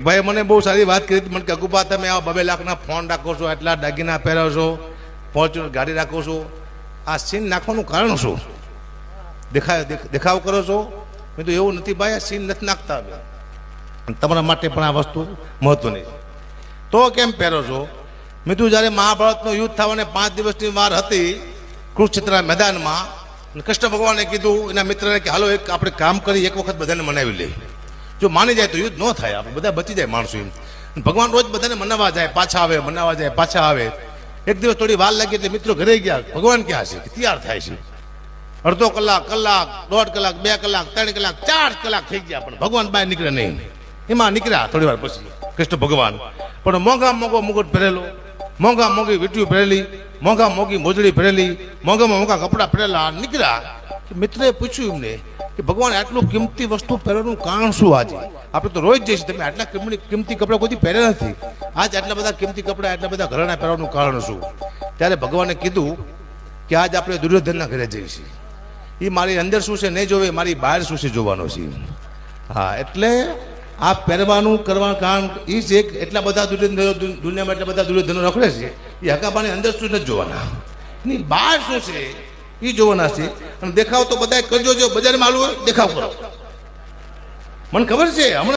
ભાઈ મને બહુ સારી વાત કરી મને કે અગુપા તમે આ 2 લાખના ફોન રાખો છો, એટલા દાગીના પહેરો છો, ફોર્ચ્યુનર ગાડી રાખો છો, આ સીન નાખવાનું કારણ શું? દેખાવ કરો છો? મેં તો એવું નથી ભાઈ, આ સીન નથી નાખતા. તમારા માટે પણ આ વસ્તુ મહત્વની છે. તો કેમ પહેરો છો? મેં તું જ્યારે મહાભારતનું યુદ્ધ થવાને 5 દિવસની વાર હતી કુરુક્ષેત્રના મેદાનમાં, કૃષ્ણ ભગવાને કીધું એના મિત્રને કે હાલો એક આપણે કામ કરી, એક વખત બધાને મનાવી લઈએ. જો માની જાય તો યુદ્ધ ન થાય, આપણે બધા બચી જાય માણસો. એમ ભગવાન રોજ બધાને મનાવવા જાય, પાછા આવે, મનાવવા જાય, પાછા આવે. એક દિવસ થોડી વાર લાગી એટલે મિત્રો ઘરે ગયા. ભગવાન ક્યાં છે? તૈયાર થાય છે. અડધો કલાક, 1.5 કલાક, 2 કલાક, 3 કલાક, 4 કલાક થઈ ગયા, પણ ભગવાન બહાર નીકળે નહીં. એમાં નીકળ્યા થોડી વાર પછી કૃષ્ણ ભગવાન, પણ મોંઘા મોંઘો મુગટ પહેરેલો, મોંઘા મોંઘી વીંટીઓ પહેરેલી, મોંઘા મોંઘી મોજડી પહેરેલી, મોંઘામાં મોંઘા કપડાં પહેરેલા નીકળ્યા. મિત્રએ પૂછ્યું એમને કે ભગવાન આટલું કિંમતી વસ્તુ પહેરવાનું કારણ શું? આજે આપણે તો રોજ જઈશું, તમે આટલા કિંમતી કપડાં કોઈ પહેર્યા નથી, આજ આટલા બધા કિંમતી કપડાં, આટલા બધા ઘરેણા પહેરવાનું કારણ શું? ત્યારે ભગવાને કીધું કે આજ આપણે દુર્યોધનના ઘરે જઈશું. એ મારી અંદર શું છે નહીં જોવે, મારી બહાર શું છે જોવાનો છે. હા, એટલે આ પહેરવાનું કરવાનું કારણ એ છે કે એટલા બધા દુનિયામાં એટલા બધા દુર્યોધનો રખડે છે, એ હકાબાની અંદર શું નથી જોવાના, એની બહાર શું છે એ જોવાના છે. અને દેખાવ તો બધા કરજો, જો બજારમાં આવું દેખાવ કરો, મને ખબર છે હમણાં